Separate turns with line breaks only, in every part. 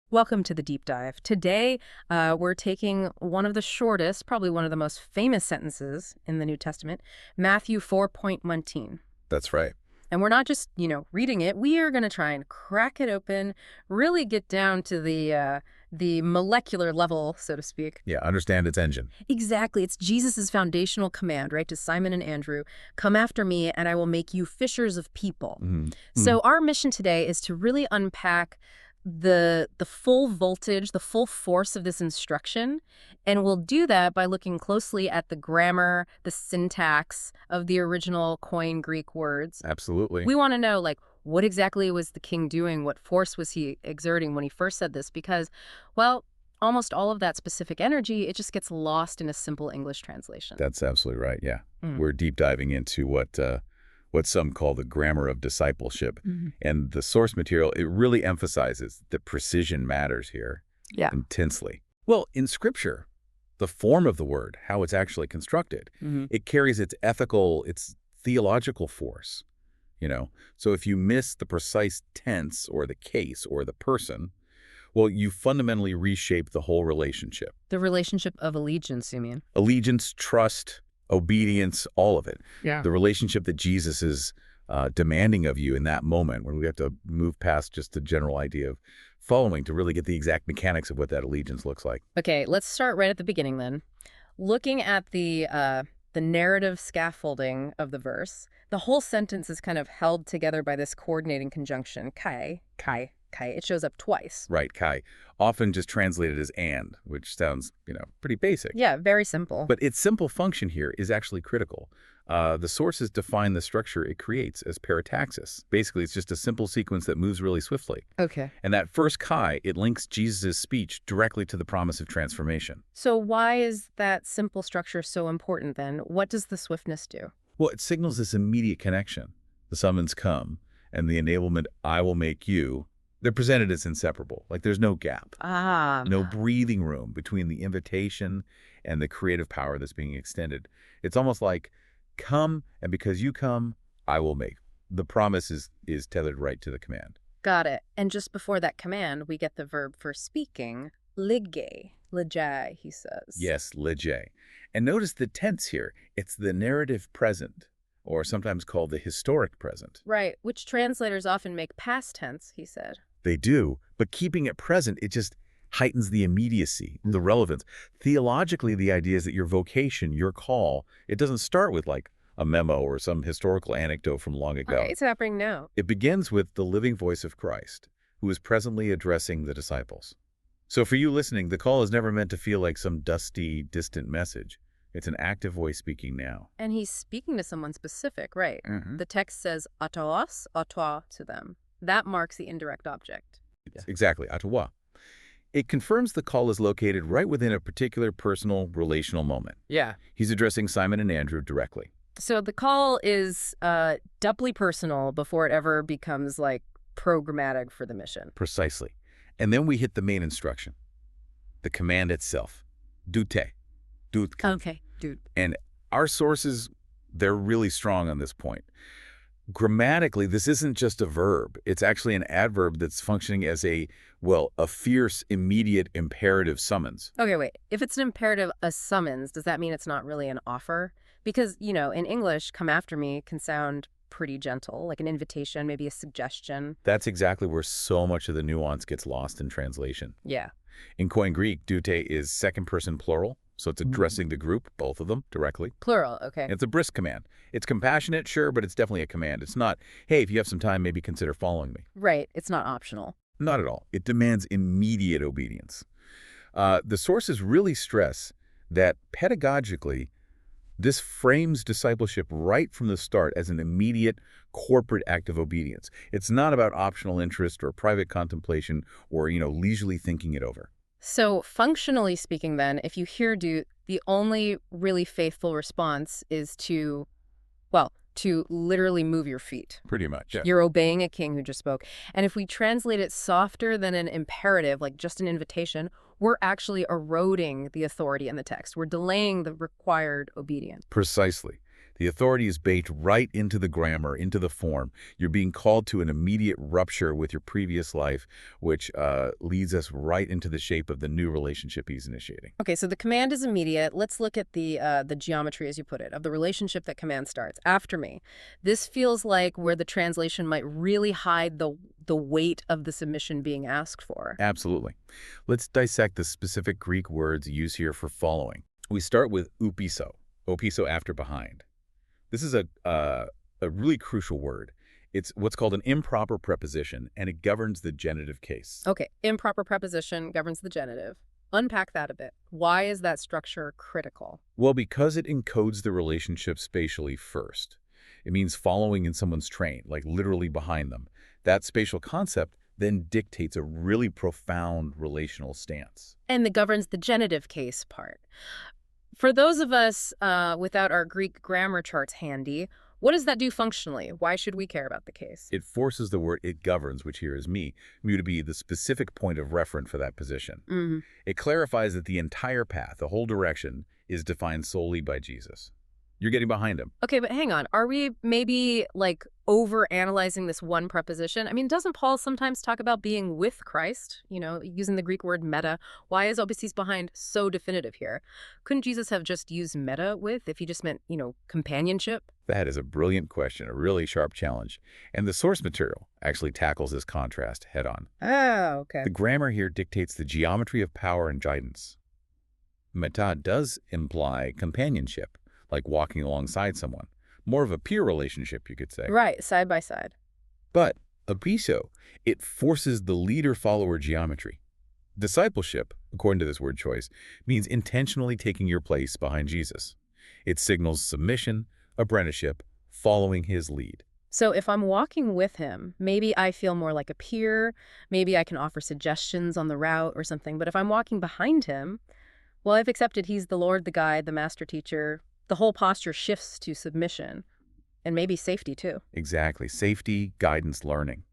Welcome to the deep dive. Today, we're taking one of the shortest, probably one of the most famous sentences in the New Testament, Matthew 4:19.
That's right.
And we're not just, reading it. We are going to try and crack it open, really get down to the molecular level, so to speak.
Yeah, understand its engine.
Exactly. It's Jesus's foundational command, right, to Simon and Andrew, come after me and I will make you fishers of people. So our mission today is to really unpack the full voltage, the full force of this instruction, and we'll do that by looking closely at the grammar, the syntax of the original Koine Greek words.
Absolutely.
We want to know, what exactly was the king doing? What force was he exerting when he first said this? Because, well, almost all of that specific energy, it just gets lost in a simple English translation.
That's absolutely right, yeah. We're deep diving into what some call the grammar of discipleship. And the source material, it really emphasizes that precision matters here intensely. Well, in Scripture, the form of the word, how it's actually constructed, it carries its ethical, its theological force. So if you miss the precise tense or the case or the person, well, you fundamentally reshape the whole relationship.
The relationship of allegiance, you mean?
Allegiance, trust, obedience, all of it.
Yeah.
The relationship that Jesus is demanding of you in that moment, when we have to move past just the general idea of following to really get the exact mechanics of what that allegiance looks like.
Okay, let's start right at the beginning then. Looking at the narrative scaffolding of the verse, the whole sentence is kind of held together by this coordinating conjunction, kai. It shows up twice.
Right, kai. Often just translated as and, which sounds, pretty basic.
Yeah, very simple.
But its simple function here is actually critical. The sources define the structure it creates as parataxis. Basically, it's just a simple sequence that moves really swiftly.
Okay.
And that first kai, it links Jesus' speech directly to the promise of transformation.
So why is that simple structure so important then? What does the swiftness do?
Well, it signals this immediate connection. The summons come, and the enablement, I will make you, they're presented as inseparable. There's no gap. No breathing room between the invitation and the creative power that's being extended. It's almost like, come, and because you come, I will make. The promise is tethered right to the command.
Got it. And just before that command, we get the verb for speaking, ligge, he says.
Yes, ligge. And notice the tense here. It's the narrative present, or sometimes called the historic present.
Right, which translators often make past tense, he said.
They do, but keeping it present, it just heightens the immediacy, the relevance. Theologically, the idea is that your vocation, your call, it doesn't start with a memo or some historical anecdote from long ago.
Okay, it's happening now.
It begins with the living voice of Christ, who is presently addressing the disciples. So for you listening, the call is never meant to feel like some dusty, distant message. It's an active voice speaking now.
And he's speaking to someone specific, right? The text says atos, atoi to them. That marks the indirect object.
Exactly, atoi. It confirms the call is located right within a particular personal, relational moment.
Yeah.
He's addressing Simon and Andrew directly.
So the call is doubly personal before it ever becomes programmatic for the mission.
Precisely. And then we hit the main instruction, the command itself, dute.
Okay, dude.
And our sources, they're really strong on this point. Grammatically, this isn't just a verb. It's actually an adverb that's functioning as a fierce, immediate, imperative summons.
Okay, wait. If it's an imperative, a summons, does that mean it's not really an offer? Because, in English, come after me can sound pretty gentle, like an invitation, maybe a suggestion.
That's exactly where so much of the nuance gets lost in translation.
Yeah.
In Koine Greek, dute is second-person plural, so it's addressing the group, both of them, directly.
Plural, okay.
It's a brisk command. It's compassionate, sure, but it's definitely a command. It's not, hey, if you have some time, maybe consider following me.
Right. It's not optional.
Not at all. It demands immediate obedience. The sources really stress that pedagogically, this frames discipleship right from the start as an immediate corporate act of obedience. It's not about optional interest or private contemplation or, leisurely thinking it over.
So functionally speaking then, if you hear do, the only really faithful response is to literally move your feet.
Pretty much, yeah.
You're obeying a king who just spoke. And if we translate it softer than an imperative, like just an invitation, we're actually eroding the authority in the text. We're delaying the required obedience.
Precisely. The authority is baked right into the grammar, into the form. You're being called to an immediate rupture with your previous life, which leads us right into the shape of the new relationship he's initiating.
Okay, so the command is immediate. Let's look at the geometry, as you put it, of the relationship that command starts. After me. This feels like where the translation might really hide the weight of the submission being asked for.
Absolutely. Let's dissect the specific Greek words used here for following. We start with upiso, opiso after behind. This is a really crucial word. It's what's called an improper preposition, and it governs the genitive case.
Okay, improper preposition governs the genitive. Unpack that a bit. Why is that structure critical?
Well, because it encodes the relationship spatially first. It means following in someone's train, like literally behind them. That spatial concept then dictates a really profound relational stance.
And it governs the genitive case part. For those of us without our Greek grammar charts handy, what does that do functionally? Why should we care about the case?
It forces the word "it governs," which here is me, to be the specific point of reference for that position.
Mm-hmm.
It clarifies that the entire path, the whole direction, is defined solely by Jesus. You're getting behind him.
Okay, but hang on. Are we maybe like over-analyzing this one preposition? I mean, doesn't Paul sometimes talk about being with Christ, using the Greek word meta? Why is obisis behind so definitive here? Couldn't Jesus have just used meta with if he just meant, companionship?
That is a brilliant question, a really sharp challenge. And the source material actually tackles this contrast head-on.
Oh, okay.
The grammar here dictates the geometry of power and guidance. Meta does imply companionship, like walking alongside someone. More of a peer relationship, you could say.
Right, side by side.
But apiso, it forces the leader-follower geometry. Discipleship, according to this word choice, means intentionally taking your place behind Jesus. It signals submission, apprenticeship, following his lead.
So if I'm walking with him, maybe I feel more like a peer, maybe I can offer suggestions on the route or something. But if I'm walking behind him, well, I've accepted he's the Lord, the guide, the master teacher. The whole posture shifts to submission and maybe safety too.
Exactly. Safety, guidance, learning.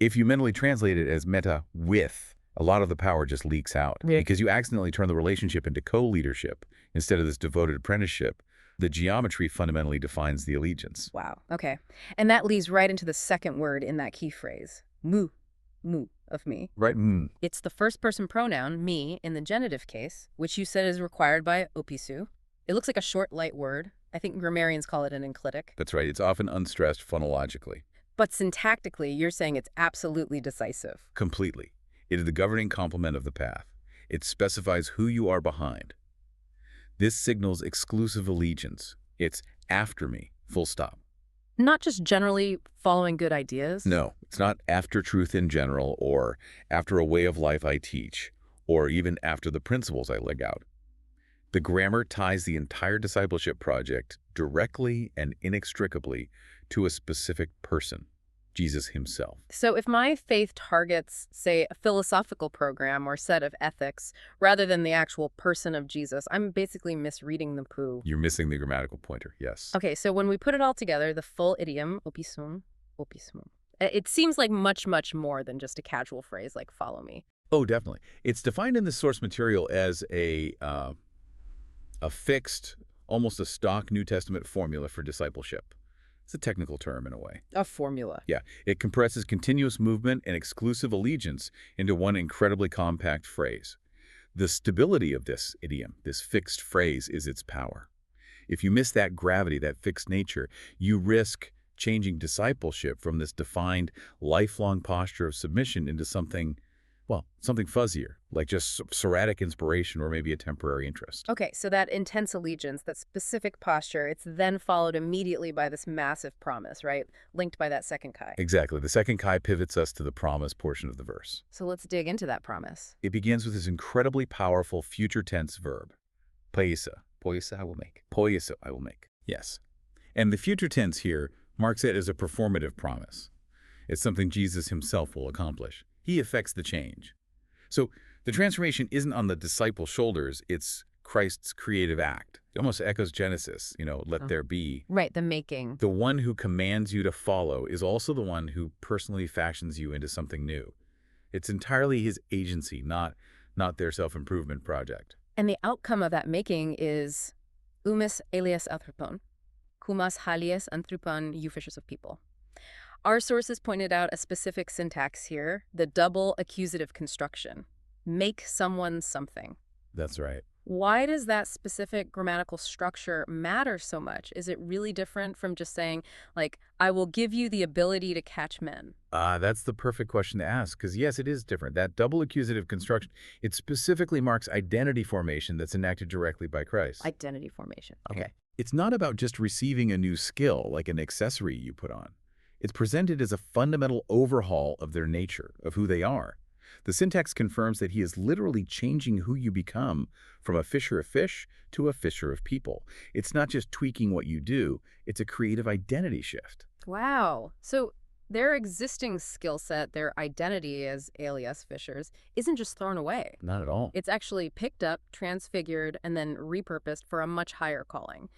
If you mentally translate it as meta with, a lot of the power just leaks out because you accidentally turn the relationship into co-leadership instead of this devoted apprenticeship. The geometry fundamentally defines the allegiance.
Wow. Okay. And that leads right into the second word in that key phrase, mu of me.
Right.
It's the first person pronoun, me, in the genitive case, which you said is required by opisu. It looks like a short, light word. I think grammarians call it an enclitic.
That's right. It's often unstressed phonologically.
But syntactically, you're saying it's absolutely decisive.
Completely. It is the governing complement of the path. It specifies who you are behind. This signals exclusive allegiance. It's after me, full stop.
Not just generally following good ideas?
No, it's not after truth in general or after a way of life I teach or even after the principles I leg out. The grammar ties the entire discipleship project directly and inextricably to a specific person, Jesus himself.
So if my faith targets, say, a philosophical program or set of ethics, rather than the actual person of Jesus, I'm basically misreading the poo.
You're missing the grammatical pointer, yes.
Okay, so when we put it all together, the full idiom, opisum, it seems like much, much more than just a casual phrase like follow me.
Oh, definitely. It's defined in the source material as a fixed, almost a stock New Testament formula for discipleship. It's a technical term in a way.
A formula.
Yeah. It compresses continuous movement and exclusive allegiance into one incredibly compact phrase. The stability of this idiom, this fixed phrase, is its power. If you miss that gravity, that fixed nature, you risk changing discipleship from this defined, lifelong posture of submission into something fuzzier, like just sporadic inspiration or maybe a temporary interest.
Okay, so that intense allegiance, that specific posture, it's then followed immediately by this massive promise, right? Linked by that second chi.
Exactly. The second chi pivots us to the promise portion of the verse.
So let's dig into that promise.
It begins with this incredibly powerful future tense verb, poiesa. Poiesa I will make. Poiesa I will make. Yes. And the future tense here marks it as a performative promise. It's something Jesus himself will accomplish. He effects the change. So the transformation isn't on the disciples' shoulders, it's Christ's creative act. It almost echoes Genesis, let there be.
Right, the making.
The one who commands you to follow is also the one who personally fashions you into something new. It's entirely his agency, not their self-improvement project.
And the outcome of that making is umis alias anthropon, humas halies anthropon, you fishers of people. Our sources pointed out a specific syntax here, the double accusative construction. Make someone something.
That's right.
Why does that specific grammatical structure matter so much? Is it really different from just saying, like, I will give you the ability to catch men?
That's the perfect question to ask, because yes, it is different. That double accusative construction, it specifically marks identity formation that's enacted directly by Christ.
Identity formation. Okay.
It's not about just receiving a new skill, like an accessory you put on. It's presented as a fundamental overhaul of their nature, of who they are. The syntax confirms that he is literally changing who you become from a fisher of fish to a fisher of people. It's not just tweaking what you do, it's a creative identity shift.
Wow. So their existing skill set, their identity as alias fishers, isn't just thrown away.
Not at all.
It's actually picked up, transfigured, and then repurposed for a much higher calling.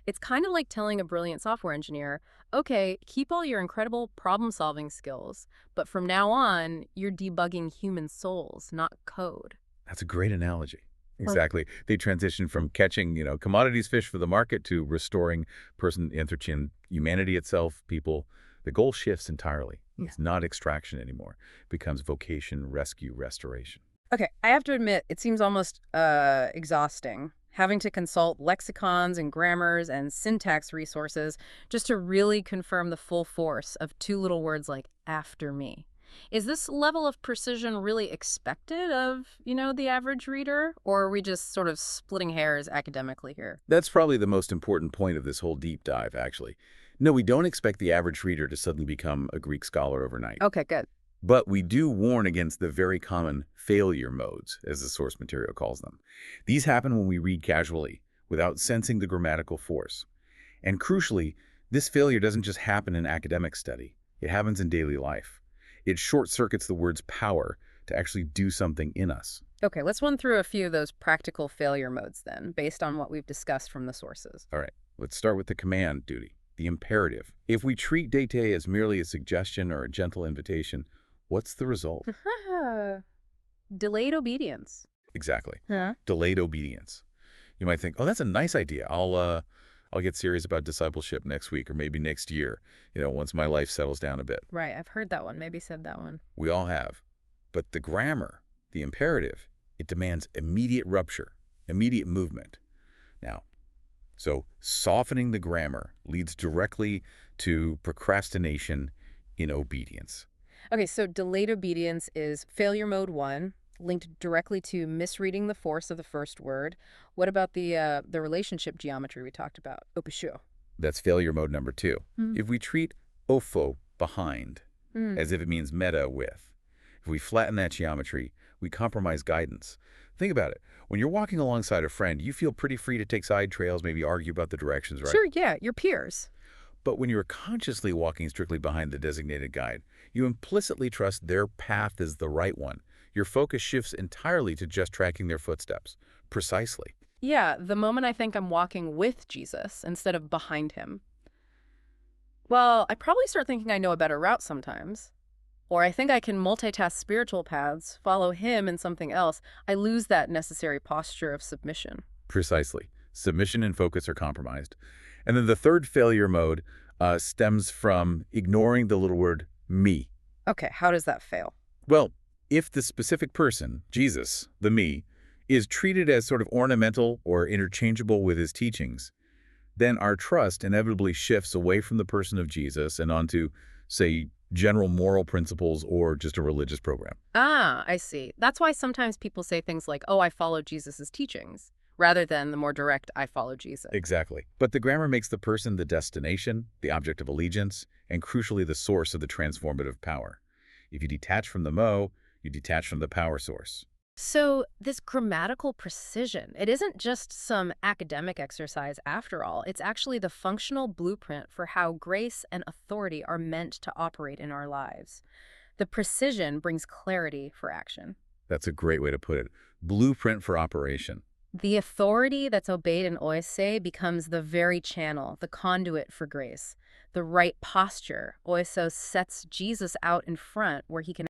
It's kind of like telling a brilliant software engineer, okay, keep all your incredible problem-solving skills, but from now on, you're debugging human souls, not code.
That's a great analogy. Exactly. They transition from catching, commodities fish for the market to restoring person, anthropon, humanity itself, people. The goal shifts entirely.
Yeah.
It's not extraction anymore. It becomes vocation, rescue, restoration.
Okay, I have to admit, it seems almost exhausting, having to consult lexicons and grammars and syntax resources just to really confirm the full force of two little words like after me. Is this level of precision really expected of, the average reader? Or are we just sort of splitting hairs academically here?
That's probably the most important point of this whole deep dive, actually. No, we don't expect the average reader to suddenly become a Greek scholar overnight.
Okay, good.
But we do warn against the very common failure modes, as the source material calls them. These happen when we read casually, without sensing the grammatical force. And crucially, this failure doesn't just happen in academic study. It happens in daily life. It short-circuits the word's power to actually do something in us.
Okay, let's run through a few of those practical failure modes then, based on what we've discussed from the sources.
All right, let's start with the command duty, the imperative. If we treat dete as merely a suggestion or a gentle invitation, what's the result?
Delayed obedience.
Exactly.
Huh?
Delayed obedience. You might think, oh, that's a nice idea. I'll get serious about discipleship next week or maybe next year, once my life settles down a bit.
Right, I've heard that one, maybe said that one.
We all have. But the grammar, the imperative, it demands immediate rupture, immediate movement. Now, so softening the grammar leads directly to procrastination in obedience.
Okay, so delayed obedience is failure mode 1, linked directly to misreading the force of the first word. What about the relationship geometry we talked about? Opusho.
That's failure mode number 2. If we treat opho, behind, as if it means meta, with, if we flatten that geometry, we compromise guidance. Think about it. When you're walking alongside a friend, you feel pretty free to take side trails, maybe argue about the directions, right?
Sure, yeah, your peers.
But when you're consciously walking strictly behind the designated guide, you implicitly trust their path is the right one. Your focus shifts entirely to just tracking their footsteps. Precisely.
Yeah, the moment I think I'm walking with Jesus instead of behind him. Well, I probably start thinking I know a better route sometimes. Or I think I can multitask spiritual paths, follow him in something else. I lose that necessary posture of submission.
Precisely. Submission and focus are compromised. And then the third failure mode stems from ignoring the little word me.
Okay, how does that fail?
Well, if the specific person, Jesus, the me, is treated as sort of ornamental or interchangeable with his teachings, then our trust inevitably shifts away from the person of Jesus and onto, say, general moral principles or just a religious program.
Ah, I see. That's why sometimes people say things like, oh, I follow Jesus's teachings, rather than the more direct, I follow Jesus.
Exactly. But the grammar makes the person the destination, the object of allegiance, and crucially the source of the transformative power. If you detach from the mo, you detach from the power source.
So this grammatical precision, it isn't just some academic exercise after all. It's actually the functional blueprint for how grace and authority are meant to operate in our lives. The precision brings clarity for action.
That's a great way to put it. Blueprint for operation.
The authority that's obeyed in oise becomes the very channel, the conduit for grace. The right posture, oisos, sets Jesus out in front where he can